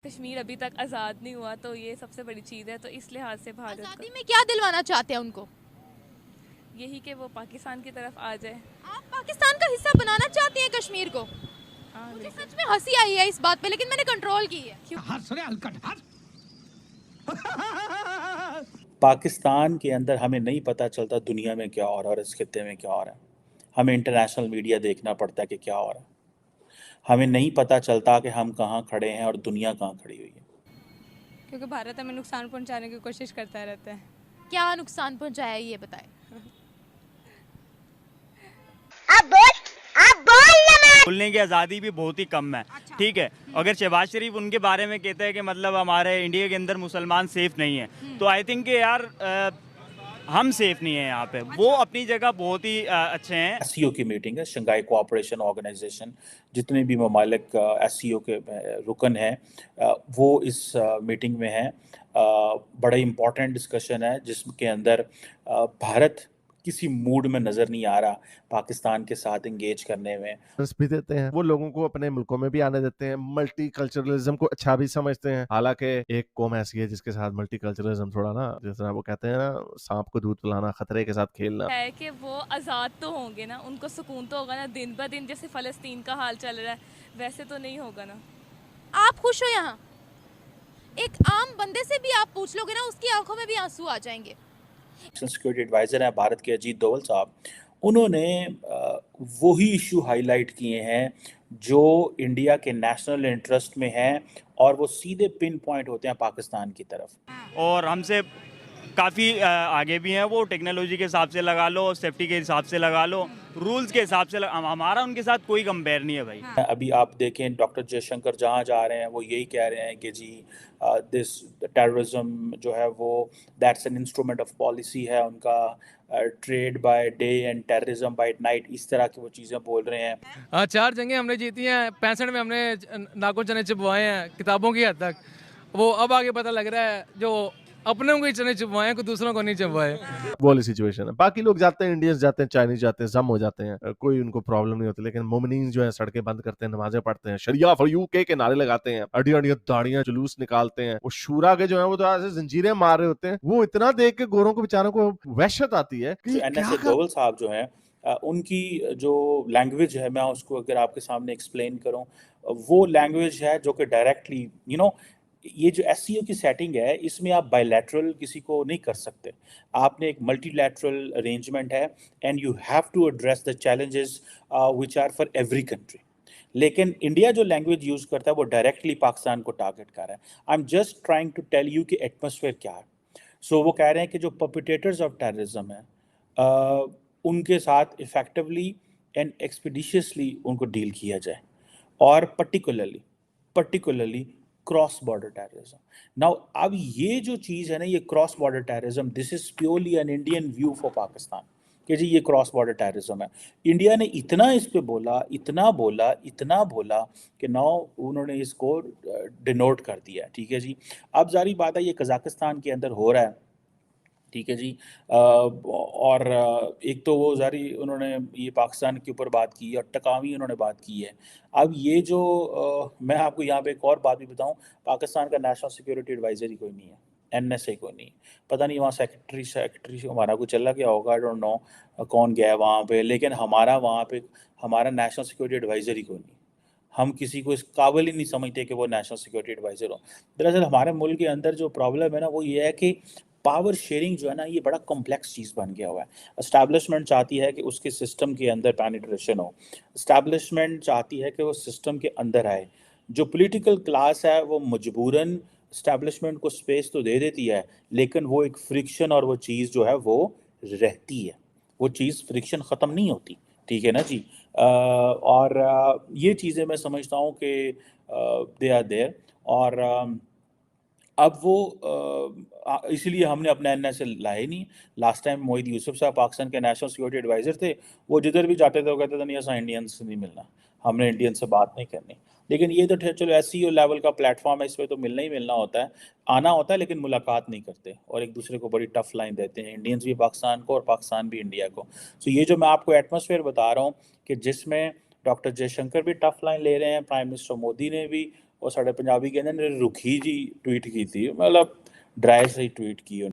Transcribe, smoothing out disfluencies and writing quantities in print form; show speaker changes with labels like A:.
A: कश्मीर अभी तक आज़ाद नहीं हुआ, तो ये सबसे बड़ी चीज़ है। तो इस लिहाज से भारत
B: आज़ादी
A: को
B: में क्या दिलवाना चाहते हैं उनको?
A: यही कि वो पाकिस्तान की तरफ आ जाए।
B: आप पाकिस्तान का हिस्सा बनाना चाहती हैं कश्मीर को?
A: हाँ
B: मुझे
A: बिल्कुल।
B: सच में हंसी आई है इस बात पे, लेकिन मैंने कंट्रोल की है।
A: क्यों?
C: हंस रहे हलकट हंस।
D: पाकिस्तान के अंदर हमें नहीं पता चलता दुनिया में क्या हो रहा है और इस खित्ते में क्या हो रहा है। हमें इंटरनेशनल मीडिया देखना पड़ता है कि क्या हो रहा है। हमें नहीं पता चलता कि हम कहाँ खड़े हैं और दुनिया कहाँ खड़ी हुई है।
A: क्योंकि भारत हमें नुकसान पहुंचाने की कोशिश करता रहता है।
B: क्या नुकसान पहुंचाया ये बताएं।
E: बोलने की आज़ादी भी बहुत ही कम है। ठीक है, अगर शहबाज शरीफ उनके बारे में कहते हैं कि मतलब हमारे इंडिया के अंदर मुसलमान सेफ नहीं है, तो आई थिंक कि यार हम सेफ नहीं है यहाँ पे। वो अपनी जगह बहुत ही अच्छे हैं।
D: एससीओ की मीटिंग है, शंघाई कोऑपरेशन ऑर्गेनाइजेशन, जितने भी ममालिक एससीओ के रुकन हैं वो इस मीटिंग में हैं। बड़ा इम्पॉर्टेंट डिस्कशन है जिसके अंदर भारत किसी मूड में नज़र नहीं आ रहा पाकिस्तान के साथ इंगेज करने में।
F: भी देते हैं, वो लोगों को अपने मुल्कों में भी आने देते हैं, मल्टी कल्चरलिज्म को अच्छा भी समझते हैं। हालांकि एक कौम ऐसी है जिसके साथ मल्टी कल्चरलिज्म थोड़ा ना, जिस तरह वो कहते हैं ना, सांप को दूध पिलाना, खतरे के साथ खेलना
A: है कि वो आज़ाद तो होंगे ना, उनको सुकून तो होगा ना। दिन ब दिन जैसे फ़लस्तीन का हाल चल रहा है वैसे तो नहीं होगा ना।
B: आप खुश हो यहाँ? एक आम बंदे से भी आप पूछ लोगे ना, उसकी आंखों में भी आंसू आ जाएंगे।
D: नेशनल सिक्योरिटी एडवाइज़र हैं भारत के अजीत डोवल साहब, उन्होंने वही इशू हाईलाइट किए हैं जो इंडिया के नेशनल इंटरेस्ट में हैं और वो सीधे पिन पॉइंट होते हैं पाकिस्तान की तरफ।
E: और हमसे काफ़ी आगे भी हैं वो, टेक्नोलॉजी के हिसाब से लगा लो, सेफ्टी के हिसाब से लगा लो, रूल्स के हिसाब से हमारा उनके साथ कोई कंपेयर नहीं है भाई।
D: अभी आप देखें डॉक्टर जयशंकर जहाँ जा रहे हैं वो यही कह रहे हैं कि जी दिस टेररिज्म जो है वो that's an instrument of policy है उनका, trade by day and terrorism by night, इस तरह की वो चीज़ें बोल रहे हैं।
G: हाँ, 4 जंगें हमने जीती हैं, 65 में हमने नाखून चने चुभवाए हैं किताबों की हद तक। वो अब आगे पता लग रहा है जो अपने को ही चने चुभवाए हैं, कोई दूसरों को नहीं चुभवाए।
F: वो वाली सिचुएशन है। बाकी लोग जाते हैं, इंडियंस जाते हैं, चाइनीज जाते हैं, जम हो जाते हैं, कोई उनको प्रॉब्लम नहीं होती। लेकिन मोमिनीन जो है सड़कें बंद करते हैं, नमाजें पढ़ते हैं, शरिया फॉर यूके के नारे लगाते हैं, अड़ी अड़ी दाढ़ियां जुलूस निकालते हैं। वो शूरा के जो है वो तो ऐसे जंजीरें मार रहे होते हैं। वो इतना देख के गोरों को बेचारों को वहशत आती है कि
D: एनएसए डोवल साहब जो हैं उनकी जो लैंग्वेज है, मैं उसको अगर आपके सामने एक्सप्लेन करूं, वो लैंग्वेज है जो कि डायरेक्टली ये जो एससीओ की सेटिंग है इसमें आप बायलैटरल किसी को नहीं कर सकते। आपने एक मल्टीलैटरल अरेंजमेंट है and you have to address the challenges which are for every country. लेकिन इंडिया जो लैंग्वेज यूज़ करता है वो डायरेक्टली पाकिस्तान को टारगेट कर रहा है। I am just trying to tell you कि एटमॉस्फेयर क्या है। सो वो कह रहे हैं कि जो परपिटेटर्स ऑफ टेररिज्म है उनके साथ इफ़ेक्टिवली एंड एक्सपीडिशियसली उनको डील किया जाए, और particularly cross border terrorism. Now अब ये जो चीज़ है ना, ये cross border terrorism, this is purely an Indian view for Pakistan कि जी ये क्रॉस बॉर्डर टेररिज्म है। इंडिया ने इतना इस पे बोला, इतना बोला कि नाउ उन्होंने इसको डिनोट कर दिया। ठीक है जी, अब जारी बात है ये कज़ाकिस्तान के अंदर हो रहा है। ठीक है जी, और एक तो वो जारी उन्होंने ये पाकिस्तान के ऊपर बात की और टकावी उन्होंने बात की है। अब ये जो मैं आपको यहाँ पे एक और बात भी बताऊँ, पाकिस्तान का नेशनल सिक्योरिटी एडवाइज़र ही कोई नहीं है, एनएसए कोई नहीं। पता नहीं वहाँ सेक्रेटरी हमारा कुछ चला गया होगा, आई डोंट नो कौन गया है वहाँ पे, लेकिन हमारा वहाँ पे हमारा नेशनल सिक्योरिटी एडवाइज़र ही कोई नहीं। हम किसी को इस काबिल ही नहीं समझते कि वो नेशनल सिक्योरिटी एडवाइज़र हो। दरअसल हमारे मुल्क के अंदर जो प्रॉब्लम है ना वो ये है कि पावर शेयरिंग जो है ना ये बड़ा कॉम्प्लेक्स चीज़ बन गया हुआ है। एस्टैब्लिशमेंट चाहती है कि उसके सिस्टम के अंदर पेनिट्रेशन हो, एस्टैब्लिशमेंट चाहती है कि वो सिस्टम के अंदर आए। जो पॉलिटिकल क्लास है वो मजबूरन एस्टैब्लिशमेंट को स्पेस तो दे देती है, लेकिन वो एक फ्रिक्शन और वो चीज़ जो है वो रहती है, वो चीज़ फ्रिक्शन ख़त्म नहीं होती। ठीक है ना जी। और ये चीज़ें मैं समझता हूँ कि दे आर देयर, और अब वो इसीलिए हमने अपना एनएसए लाए नहीं। लास्ट टाइम मोहित यूसुफ साहब पाकिस्तान के नेशनल सिक्योरिटी एडवाइज़र थे, वो जिधर भी जाते थे वो कहते थे नहीं ऐसा इंडियन से नहीं मिलना, हमने इंडियन से बात नहीं करनी। लेकिन ये तो चलो एससीओ लेवल का प्लेटफॉर्म है, इस पर तो मिलना ही मिलना होता है, आना होता है, लेकिन मुलाकात नहीं करते और एक दूसरे को बड़ी टफ लाइन देते हैं, इंडियंस भी पाकिस्तान को और पाकिस्तान भी इंडिया को। सो ये जो मैं आपको एटमॉस्फेयर बता रहा हूँ कि जिसमें डॉक्टर जयशंकर भी टफ लाइन ले रहे हैं, प्राइम मिनिस्टर मोदी ने भी ਉਹ ਸਾਡੇ ਪੰਜਾਬੀ ਕਹਿੰਦੇ ਨੇ ਰੁੱਖੀ ਜੀ ਟਵੀਟ ਕੀਤੀ, ਮਤਲਬ ਡਰਾਈ ਸਹੀ ਟਵੀਟ ਕੀ ਉਹਨੇ।